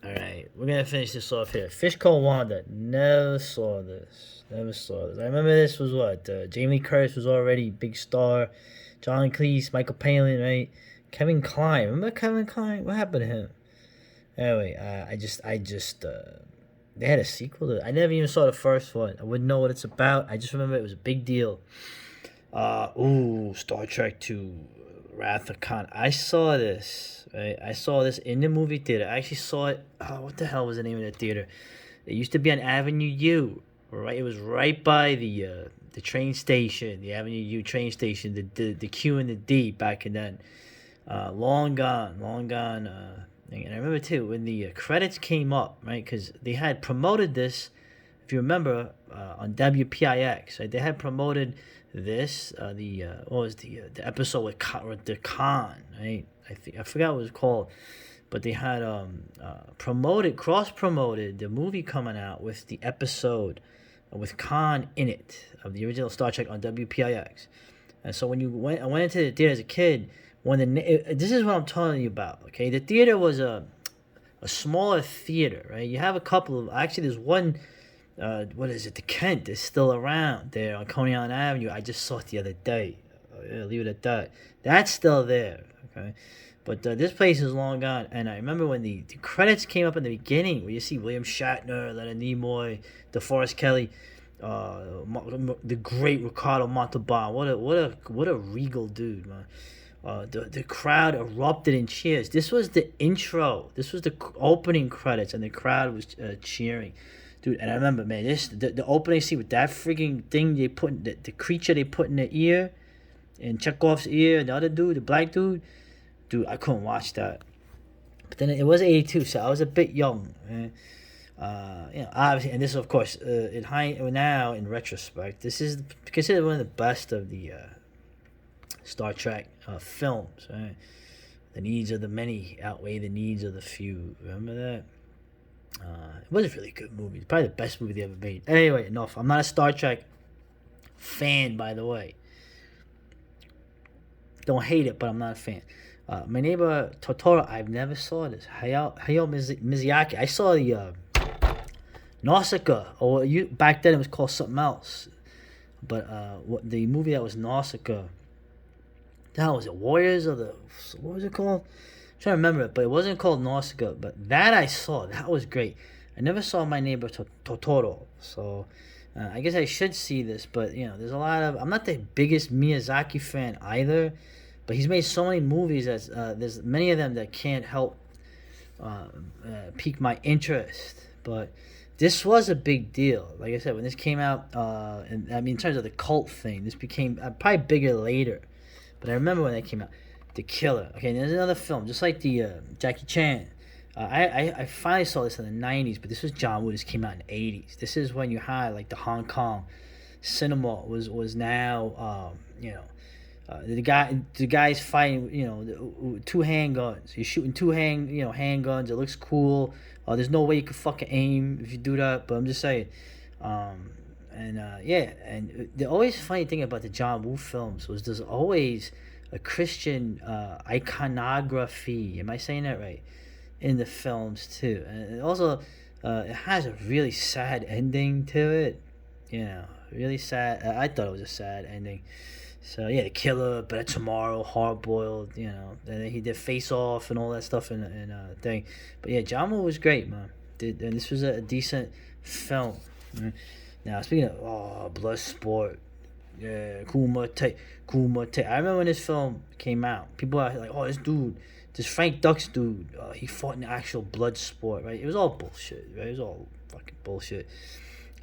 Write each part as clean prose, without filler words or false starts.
All right, we're gonna finish this off here. Fish Called Wanda. Never saw this. Never saw this. I remember this was what Jamie Lee Curtis was already big star. John Cleese, Michael Palin, right? Kevin Kline. Remember Kevin Kline? What happened to him? Anyway, they had a sequel to it. I never even saw the first one. I wouldn't know what it's about. I just remember it was a big deal. Star Trek Two, Wrath of Khan. I saw this. Right, I saw this in the movie theater. I actually saw it. Oh, what the hell was the name of the theater? It used to be on Avenue U. Right, it was right by the train station, the Avenue U train station, the Q and the D back in then. Long gone, long gone. And I remember too when the credits came up, right? Because they had promoted this, if you remember, on WPIX, right? They had promoted this, what was the episode with the Khan, right? I forgot what it was called, but they had cross promoted the movie coming out with the episode with Khan in it of the original Star Trek on WPIX. And so I went into the theater as a kid. This is what I'm telling you about. Okay, the theater was a smaller theater, right? You have a couple of actually. There's one. What is it? The Kent is still around there on Coney Island Avenue. I just saw it the other day. Yeah, leave it at that. That's still there. Okay, but this place is long gone. And I remember when the credits came up in the beginning, where you see William Shatner, Leonard Nimoy, DeForest Kelly, the great Ricardo Montalban. What a regal dude, man. The crowd erupted in cheers. This was the intro. This was the opening credits, and the crowd was cheering, dude. And I remember, man, the opening scene with that freaking thing they put in, the creature they put in the ear, in Chekhov's ear, and the other dude, the black dude. I couldn't watch that. But then it was '82, so I was a bit young, man. Obviously, and this, of course, now in retrospect, this is considered one of the best of the Star Trek films. Right? The needs of the many outweigh the needs of the few. Remember that? It was a really good movie. It's probably the best movie they ever made. Anyway, enough. I'm not a Star Trek fan, by the way. Don't hate it, but I'm not a fan. My neighbor Totoro, I've never saw this. Hayao Mizuyaki. I saw the Nausicaa, or back then it was called something else. But the movie that was Nausicaa, that was it. Warriors of the, what was it called? I'm trying to remember it, but it wasn't called Nausicaa. But that I saw. That was great. I never saw My Neighbor Totoro, so I guess I should see this. But there's a lot of. I'm not the biggest Miyazaki fan either, but he's made so many movies that there's many of them that can't help pique my interest. But this was a big deal. Like I said, when this came out, and I mean in terms of the cult thing, this became probably bigger later. But I remember when that came out, The Killer. Okay, and there's another film, just like the Jackie Chan. I finally saw this in the '90s, but this was John Woo. This came out in the '80s. This is when you had like the Hong Kong cinema was now the guy's fighting two handguns. You're shooting handguns. It looks cool. There's no way you could fucking aim if you do that. But I'm just saying. And the always funny thing about the John Woo films was there's always a Christian iconography. Am I saying that right? In the films too, and also it has a really sad ending to it. Really sad. I thought it was a sad ending. So yeah, The Killer, Better Tomorrow, Hard Boiled. And then he did Face Off and all that stuff in thing. But yeah, John Woo was great, man. And this was a decent film. Right? Now speaking of blood sport, yeah, Kumite. I remember when this film came out, people are like, "Oh, this Frank Dux dude, he fought in actual blood sport, right?" It was all bullshit, right? It was all fucking bullshit.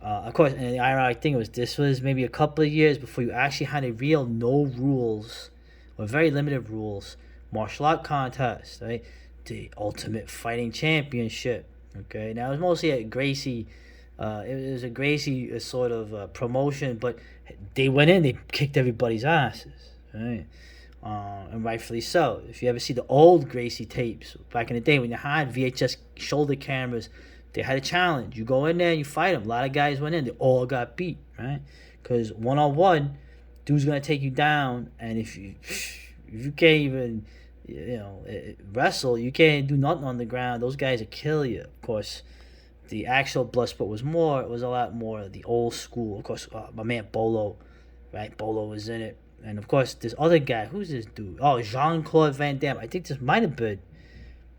Of course, and the ironic thing was this was maybe a couple of years before you actually had a real no rules or very limited rules martial art contest, right? The Ultimate Fighting Championship. Okay, now it was mostly at Gracie. It was a Gracie sort of promotion, but they went in, they kicked everybody's asses, right? And rightfully so. If you ever see the old Gracie tapes back in the day when you had VHS shoulder cameras, they had a challenge. You go in there and you fight them. A lot of guys went in, they all got beat, right? Because one on one, dude's gonna take you down, and if you can't even wrestle. You can't do nothing on the ground. Those guys will kill you. Of course, the actual Bloodsport was more. It was a lot more the old school. Of course, my man Bolo, right? Bolo was in it, and of course this other guy. Who's this dude? Oh, Jean-Claude Van Damme. I think this might have been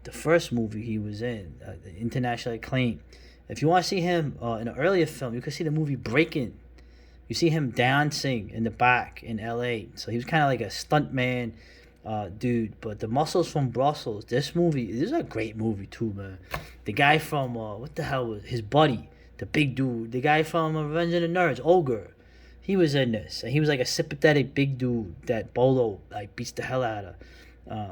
the first movie he was in, internationally acclaimed. If you want to see him in an earlier film, you can see the movie Breaking. You see him dancing in the back in L.A. So he was kind of like a stuntman dude. But the Muscles from Brussels, this is a great movie too, man. The guy from, what the hell was his buddy? The big dude. The guy from Revenge of the Nerds, Ogre. He was in this. And he was like a sympathetic big dude that Bolo like beats the hell out of.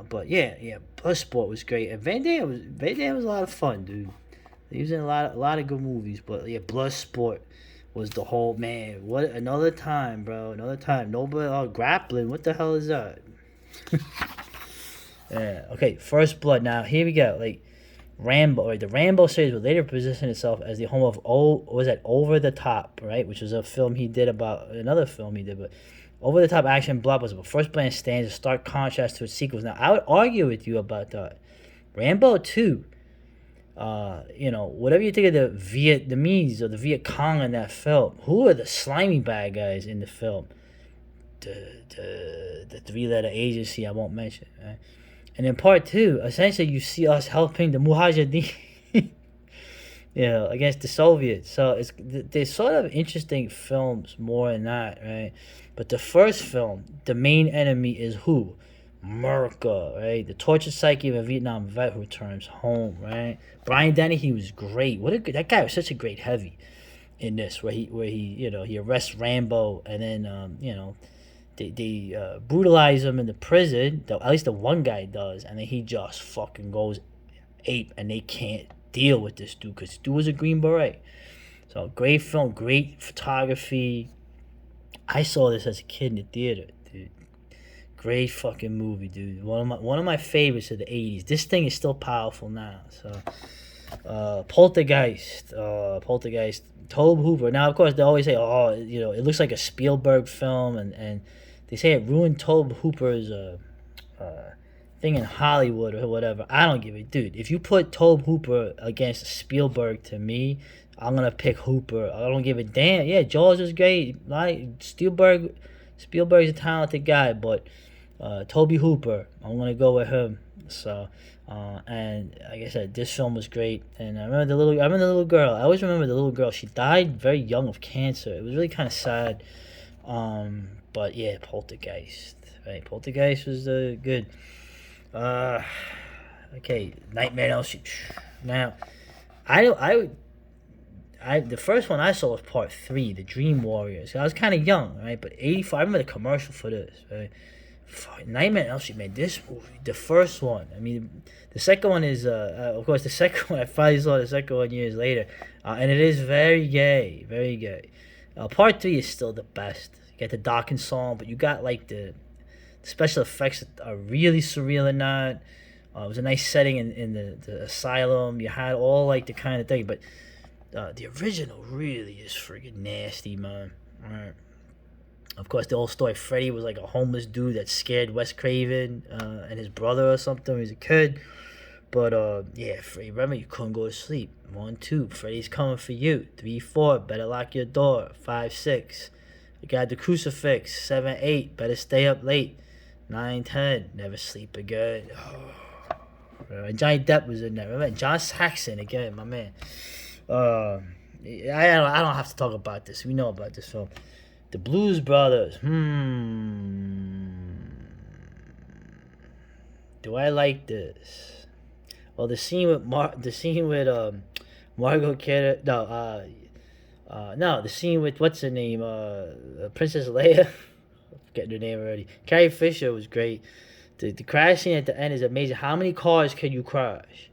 But yeah, Bloodsport was great. And Van Damme was a lot of fun, dude. He was in a lot of good movies, but yeah, Bloodsport was the whole man. What another time, bro? Another time. Nobody grappling. What the hell is that? Yeah. Okay. First Blood. Now here we go. Like Rambo, or the Rambo series would later position itself as the home of Over the Top, right? Which was a film he did about another film he did, but Over the Top action blockbuster. But First Blood stands in stark contrast to its sequels. Now I would argue with you about that. Rambo 2. Whatever you think of the Vietnamese or the Viet Cong in that film, who are the slimy bad guys in the film? The three-letter agency I won't mention. Right? And in part 2, essentially you see us helping the Mujahideen, against the Soviets. So they're sort of interesting films more than that, right? But the first film, the main enemy is who? America, right? The tortured psyche of a Vietnam vet who returns home, right? Brian Dennehy was great. That guy was such a great heavy in this, where he arrests Rambo, and then they brutalize him in the prison. At least the one guy does, and then he just fucking goes ape, and they can't deal with this dude because this dude was a Green Beret. So great film, great photography. I saw this as a kid in the theater, dude. Great fucking movie, dude. One of my favorites of the 80s. This thing is still powerful now. So Poltergeist, Tobe Hooper. Now of course they always say, it looks like a Spielberg film, and they say it ruined Tobe Hooper's thing in Hollywood or whatever. I don't give a dude. If you put Tobe Hooper against Spielberg, to me, I'm gonna pick Hooper. I don't give a damn. Yeah, Jaws is great. Like Spielberg's a talented guy, but Tobe Hooper, I'm gonna go with him. So, and like I said, this film was great. And I remember the little girl. I always remember the little girl. She died very young of cancer. It was really kind of sad. But yeah, Poltergeist. Right, Poltergeist was good. Okay, Nightmare on Elm Street. Now, the first one I saw was part 3, the Dream Warriors. I was kind of young, right? But 85. I remember the commercial for this, right? Nightmare on Elm Street, man. This movie, the first one. I mean, the second one is, of course, the second one. I finally saw the second one years later, and it is very gay, very gay. Part 3 is still the best. You get the Dawkins song, but you got like the special effects are really surreal in that. It was a nice setting in the asylum. You had all like the kind of thing, but the original really is friggin' nasty, man. All right. Of course, the old story, Freddy was like a homeless dude that scared Wes Craven and his brother or something when he was a kid. But, yeah, Freddy, remember, you couldn't go to sleep. 1, 2, Freddy's coming for you. 3, 4, better lock your door. 5, 6, you got the crucifix. 7, 8, better stay up late. 9, 10, never sleep again. And Johnny Depp was in there. Remember, John Saxon, again, my man. I don't have to talk about this. We know about this film. The Blues Brothers. Do I like this? Well, the scene with Margot Kidder. No, the scene with what's her name? Princess Leia. I'm forgetting her name already. Carrie Fisher was great. The crash scene at the end is amazing. How many cars can you crash?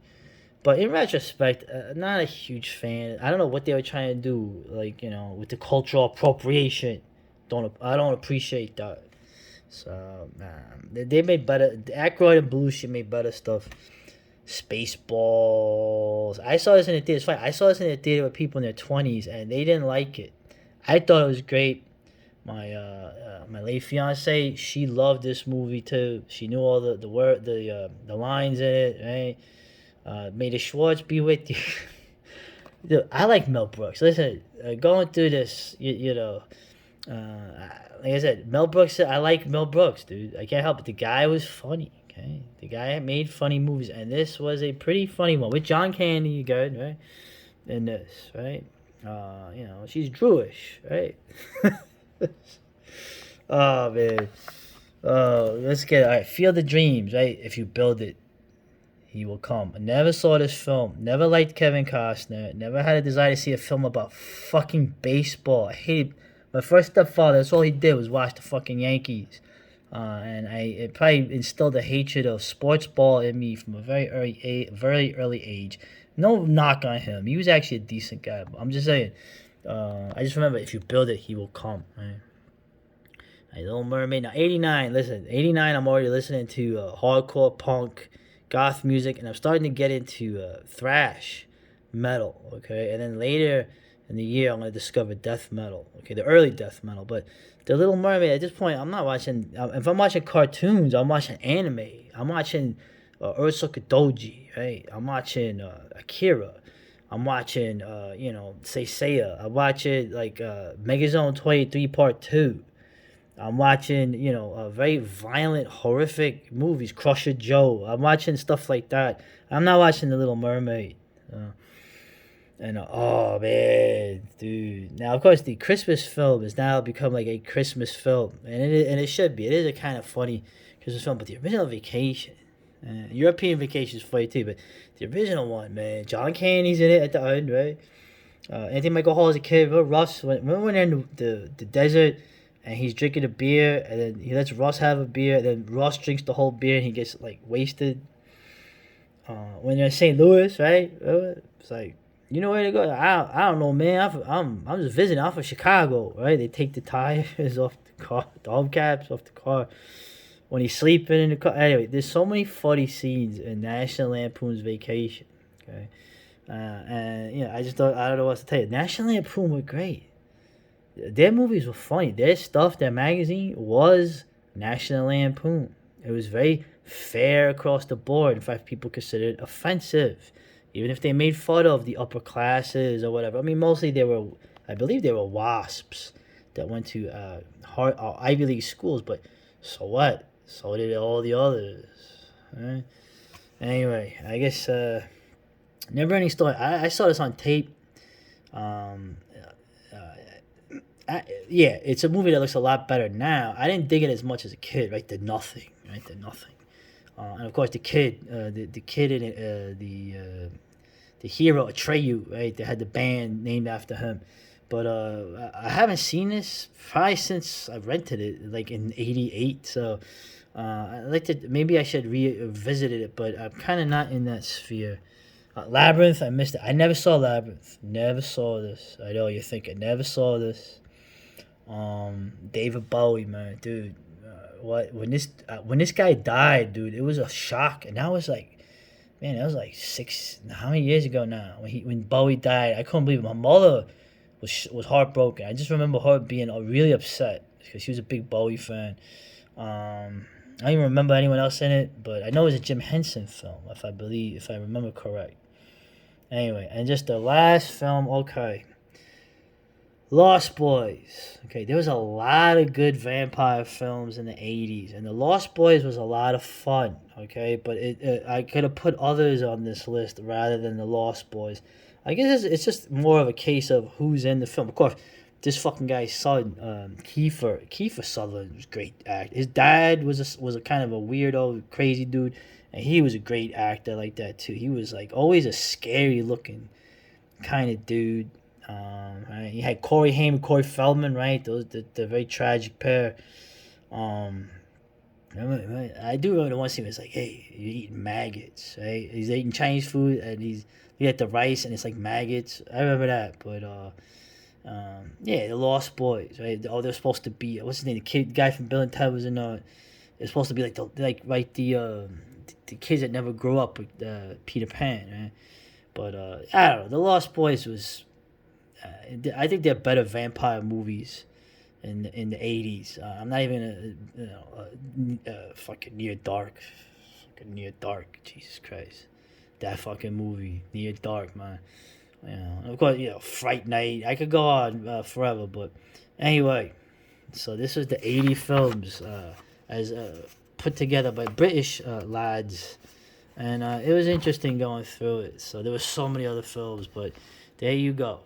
But in retrospect, not a huge fan. I don't know what they were trying to do, like, with the cultural appropriation. I don't appreciate that. So, they made better. Aykroyd and Belushi made better stuff. Spaceballs. I saw this in the theater. It's funny. I saw this in the theater with people in their 20s, and they didn't like it. I thought it was great, My late fiance, she loved this movie too. She knew all the word the lines in it, right? May the Schwartz be with you. Dude, I like Mel Brooks. Listen, going through this, like I said, Mel Brooks. I like Mel Brooks, dude. I can't help it. The guy was funny. Okay, the guy made funny movies, and this was a pretty funny one with John Candy. Good, right? In this, right? She's Jewish, right? Oh man. Oh, let's get all right. Feel the dreams, right? If you build it, he will come. I never saw this film. Never liked Kevin Costner. Never had a desire to see a film about fucking baseball. I hated my first stepfather. That's all he did was watch the fucking Yankees, and it probably instilled a hatred of sports ball in me from a very early age. No knock on him. He was actually a decent guy. But I'm just saying. I just remember if you build it, he will come. Right? Little Mermaid. Now, 89. Listen, 89. I'm already listening to hardcore punk, goth music, and I'm starting to get into thrash metal. Okay, and then later in the year, I'm gonna discover death metal. Okay, the early death metal. But the Little Mermaid. At this point, I'm not watching. If I'm watching cartoons, I'm watching anime. I'm watching Ursoka Doji. Right. I'm watching Akira. I'm watching, Seiya. I'm watching like Megazone 23 Part 2. I'm watching, very violent, horrific movies, Crusher Joe. I'm watching stuff like that. I'm not watching The Little Mermaid. Oh man, dude. Now, of course, the Christmas film has now become like a Christmas film, and it should be. It is a kind of funny Christmas film, but the original Vacation, European Vacation is funny too, but the original one, man, John Candy's in it at the end, right? Anthony Michael Hall as a kid, remember Russ? Remember when they're in the desert and he's drinking a beer, and then he lets Russ have a beer, and then Russ drinks the whole beer, and he gets like wasted. When they're in St. Louis, right? It's like, you know where to go? I don't know, man. I'm just visiting. I'm from Chicago, right? They take the tires off the car, the hubcaps off the car when he's sleeping in the car. Anyway, there's so many funny scenes in National Lampoon's Vacation. Okay, and I don't know what to tell you. National Lampoon were great. Their movies were funny. Their stuff, their magazine was National Lampoon. It was very fair across the board. In fact, people considered it offensive, even if they made fun of the upper classes or whatever. I mean, mostly I believe they were WASPs that went to Ivy League schools, but so what? So did all the others. Right? Anyway, I guess Never Ending Story. I saw this on tape. Um, yeah, it's a movie that looks a lot better now. I didn't dig it as much as a kid, right? The Nothing, and of course the kid in it, the hero Atreyu, right? They had the band named after him, but I haven't seen this probably since I rented it, like in '88. So I like to maybe I should revisit it, but I'm kind of not in that sphere. Labyrinth, I missed it. I never saw Labyrinth. Never saw this. I know you're thinking, never saw this. David Bowie, man, dude. What when this guy died, dude? It was a shock, and that was like, man, that was like how many years ago now? When Bowie died, I couldn't believe it. My mother was heartbroken. I just remember her being really upset because she was a big Bowie fan. I don't even remember anyone else in it, but I know it was a Jim Henson film, if I remember correct. Anyway, and just the last film, okay. Lost Boys. Okay, there was a lot of good vampire films in the 80s, and The Lost Boys was a lot of fun, okay? But I could have put others on this list rather than The Lost Boys. I guess it's just more of a case of who's in the film. Of course, this fucking guy's son, Kiefer Sutherland, was a great actor. His dad was a kind of a weirdo, crazy dude, and he was a great actor like that too. He was like always a scary looking kind of dude. Right? You had Corey Haim and Corey Feldman, right? Those the very tragic pair. I do remember the one scene was like, hey, you're eating maggots, right? He's eating Chinese food and he had the rice and it's like maggots. I remember that, but yeah, the Lost Boys, right? Oh, they're supposed to be what's his name? The guy from Bill and Ted was in. It's supposed to be like the kids that never grew up with Peter Pan, right? But I don't know. The Lost Boys was. I think they're better vampire movies, in the 80s. I'm not even fucking Near Dark, fucking Near Dark. Jesus Christ, that fucking movie Near Dark, man. Of course, Fright Night. I could go on forever, but anyway. So this was the 80 films as put together by British lads, and it was interesting going through it. So there were so many other films, but there you go.